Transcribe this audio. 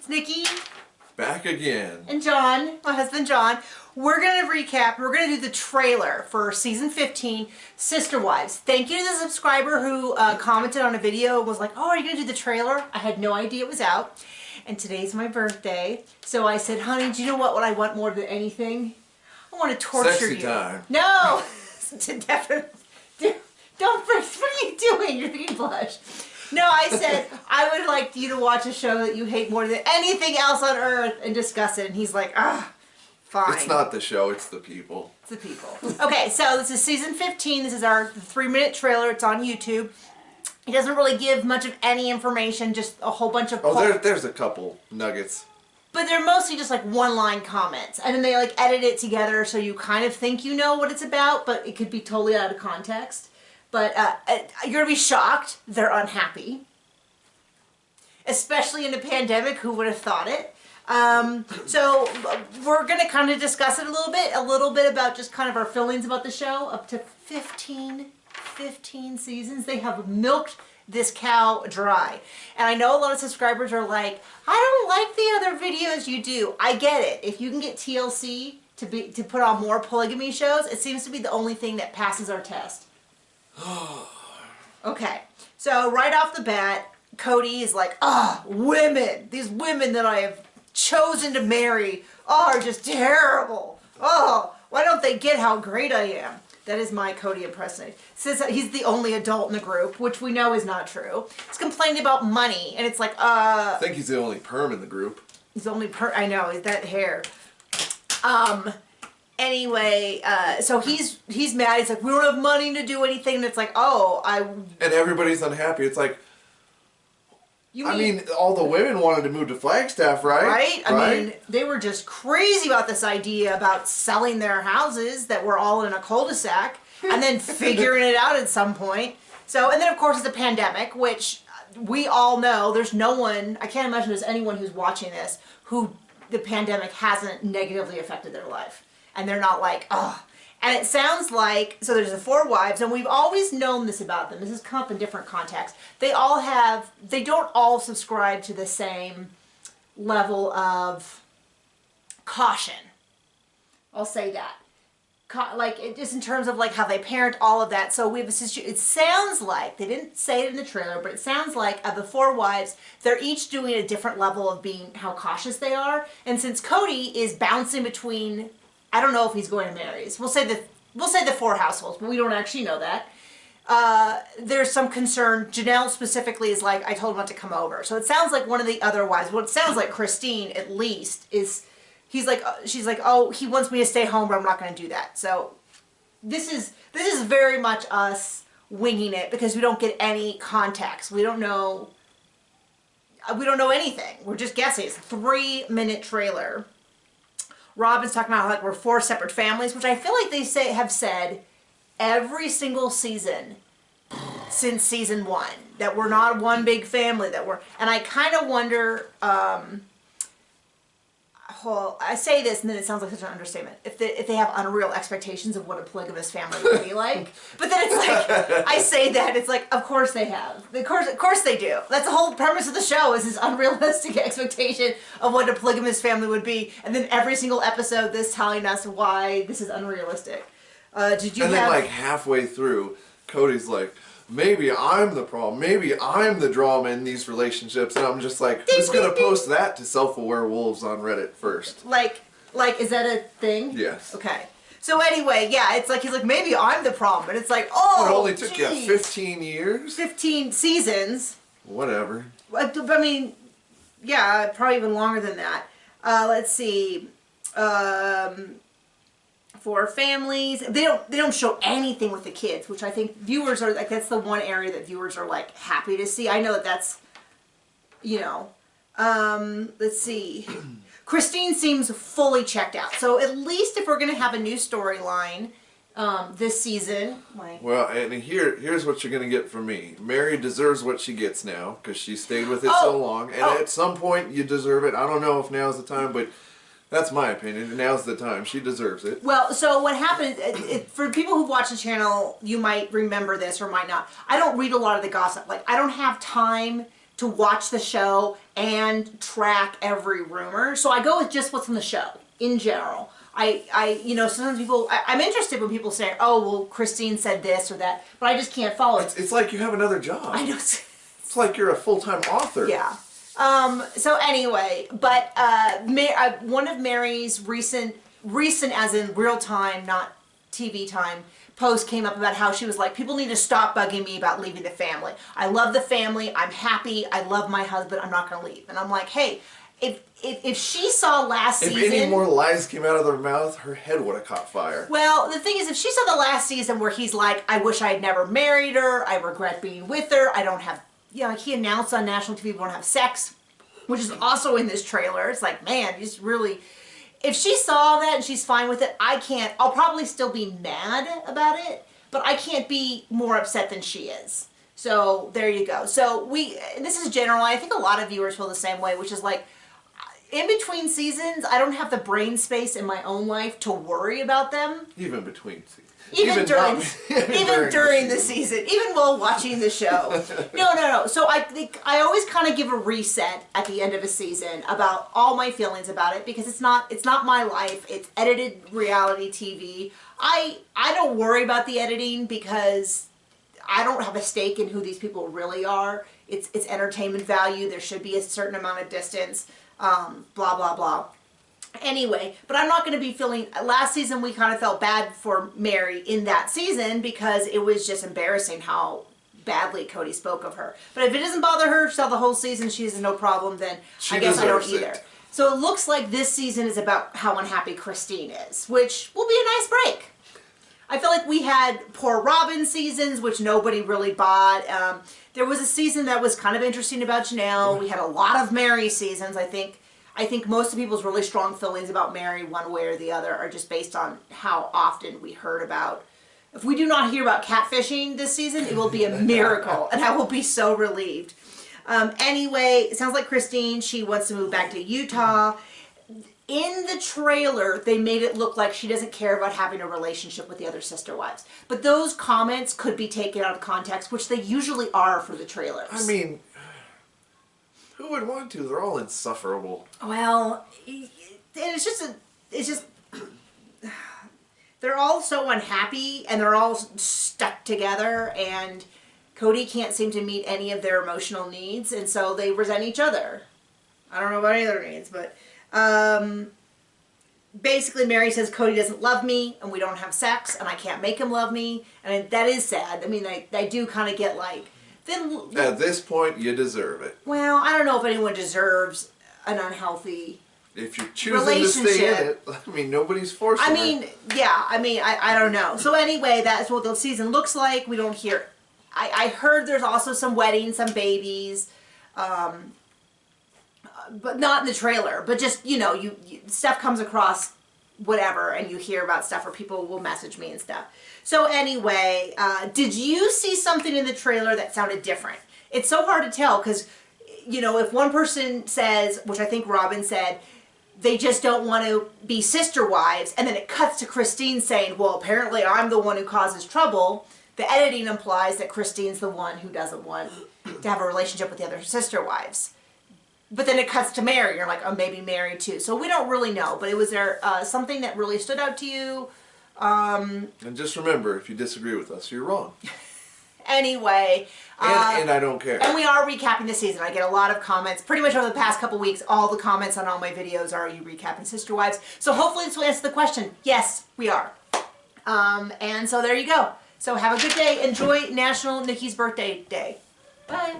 It's Nikki. Back again. And John, my husband John. We're going to recap. We're going to do the trailer for season 15, Sister Wives. Thank you to the subscriber who commented on a video and was like, oh, are you going to do the trailer? I had no idea it was out. And today's my birthday. So I said, honey, do you know what I want more than anything? I want to torture Sexy you. time. No! Don't, what are you doing? You're making blush. No, I said, I would like you to watch a show that you hate more than anything else on earth and discuss it. And he's like, ah, fine. It's not the show, it's the people. It's the people. Okay, so this is season 15. This is our 3-minute trailer. It's on YouTube. It doesn't really give much of any information, just a whole bunch of... Oh, there's a couple nuggets. But they're mostly just like one-line comments. And then they like edit it together so you kind of think you know what it's about, but it could be totally out of context. But you're going to be shocked. They're unhappy. Especially in a pandemic. Who would have thought it? So we're going to kind of discuss it a little bit about just kind of our feelings about the show. Up to 15 seasons. They have milked this cow dry. And I know a lot of subscribers are like, I don't like the other videos you do. I get it. If you can get TLC to put on more polygamy shows, it seems to be the only thing that passes our test. Okay, so right off the bat, Cody is like, women, these women that I have chosen to marry are just terrible. Oh, why don't they get how great I am? That is my Cody impersonation. Says that he's the only adult in the group, which we know is not true. He's complaining about money, and it's like, I think he's the only perm in the group. He's the only I know, is that hair. Anyway, so he's mad. He's like, we don't have money to do anything. And it's like, and everybody's unhappy. It's like, I mean, all the women wanted to move to Flagstaff, right? Right? I mean, they were just crazy about this idea about selling their houses that were all in a cul-de-sac and then figuring it out at some point. So, and then of course it's a pandemic, which we all know there's no one, I can't imagine there's anyone who's watching this who the pandemic hasn't negatively affected their life. And they're not like, ugh. And it sounds like, so there's the 4 wives, and we've always known this about them. This has come up in different contexts. They don't all subscribe to the same level of caution. I'll say that. Just in terms of like how they parent, all of that. So we have it sounds like, they didn't say it in the trailer, but it sounds like of the 4 wives, they're each doing a different level of being how cautious they are. And since Cody is bouncing between, I don't know if he's going to marry. We'll say the 4 households, but we don't actually know that. There's some concern. Janelle specifically is like, I told him not to come over. So it sounds like one of the other wives, what it sounds like Christine at least, is she's like, oh, he wants me to stay home, but I'm not going to do that. So this is very much us winging it because we don't get any context. We don't know anything. We're just guessing. It's a 3-minute trailer. Robin's talking about like we're 4 separate families, which I feel like they have said every single season since season 1 that we're not one big family, and I kind of wonder, I say this and then it sounds like such an understatement, if they have unreal expectations of what a polygamous family would be like. But then it's like, I say that, it's like, of course they have. Of course they do. That's the whole premise of the show, is this unrealistic expectation of what a polygamous family would be. And then every single episode, this telling us why this is unrealistic. And then like halfway through, Cody's like, maybe I'm the problem. Maybe I'm the drama in these relationships. And I'm just like, who's going to post that to self-aware wolves on Reddit first? Like, is that a thing? Yes. Okay. So anyway, yeah, it's like, he's like, maybe I'm the problem. And it's like, oh, it only took you 15 years? 15 seasons. Whatever. I mean, yeah, probably even longer than that. Let's see. 4 families. They don't show anything with the kids, which I think viewers are like, that's the one area that viewers are like happy to see. I know that's, you know, let's see. Christine seems fully checked out. So at least if we're going to have a new storyline this season. Well, and here's what you're going to get from me. Mary deserves what she gets now because she stayed with it so long. And at some point you deserve it. I don't know if now's the time, but that's my opinion. Now's the time. She deserves it. Well, so what happened, for people who watch the channel, you might remember this or might not. I don't read a lot of the gossip. Like, I don't have time to watch the show and track every rumor. So I go with just what's on the show in general. You know, sometimes I'm interested when people say, oh, well, Christine said this or that, but I just can't follow it. It's like you have another job. I know. It's like you're a full-time author. Yeah. So anyway, but one of Mary's recent as in real time, not TV time, post came up about how she was like, people need to stop bugging me about leaving the family. I love the family. I'm happy. I love my husband. I'm not going to leave. And I'm like, hey, if she saw last season... If any more lies came out of their mouth, her head would have caught fire. Well, the thing is, if she saw the last season where he's like, I wish I had never married her. I regret being with her. I don't have... You know, like he announced on national TV we won't have sex, which is also in this trailer. It's like, man, he's really... If she saw that and she's fine with it, I'll probably still be mad about it, but I can't be more upset than she is. So there you go. So this is general. I think a lot of viewers feel the same way, which is like, in between seasons, I don't have the brain space in my own life to worry about them. Even between seasons. Even during the season, even while watching the show. No. So I think I always kind of give a reset at the end of a season about all my feelings about it, because it's not my life. It's edited reality TV. I don't worry about the editing because I don't have a stake in who these people really are. It's entertainment value. There should be a certain amount of distance. Blah blah blah. Anyway, but I'm not going to be feeling... Last season, we kind of felt bad for Mary in that season because it was just embarrassing how badly Cody spoke of her. But if it doesn't bother her, she'll the whole season, she has no problem, then I guess I don't either. So it looks like this season is about how unhappy Christine is, which will be a nice break. I feel like we had poor Robin seasons, which nobody really bought. There was a season that was kind of interesting about Janelle. We had a lot of Mary seasons, I think. I think most of people's really strong feelings about Mary, one way or the other, are just based on how often we heard about. If we do not hear about catfishing this season, it will be a miracle, and I will be so relieved. Anyway, it sounds like Christine, she wants to move back to Utah. In the trailer, they made it look like she doesn't care about having a relationship with the other sister wives. But those comments could be taken out of context, which they usually are for the trailers. I mean... Who would want to? They're all insufferable. Well, it's just they're all so unhappy and they're all stuck together, and Cody can't seem to meet any of their emotional needs, and so they resent each other. I don't know about any other needs, but basically Mary says Cody doesn't love me and we don't have sex and I can't make him love me, and that is sad. I mean, they do kind of get like... At this point, you deserve it. Well, I don't know if anyone deserves an unhealthy if you're choosing to stay in it. I mean, nobody's forcing I mean, yeah. I mean, I don't know. So anyway, that's what the season looks like. We don't hear... I heard there's also some weddings, some babies, but not in the trailer. But just, you know, stuff comes across whatever, and you hear about stuff, or people will message me and stuff. So anyway, did you see something in the trailer that sounded different? It's so hard to tell because, you know, if one person says, which I think Robin said, they just don't want to be sister wives, and then it cuts to Christine saying, well, apparently I'm the one who causes trouble, the editing implies that Christine's the one who doesn't want to have a relationship with the other sister wives. But then it cuts to Mary. You're like, oh, maybe Mary too. So we don't really know. But was there something that really stood out to you? And just remember, if you disagree with us, you're wrong. Anyway. And I don't care. And we are recapping the season. I get a lot of comments. Pretty much over the past couple weeks, all the comments on all my videos are you recapping Sister Wives? So hopefully this will answer the question. Yes, we are. And so there you go. So have a good day. Enjoy National Nikki's Birthday Day. Bye.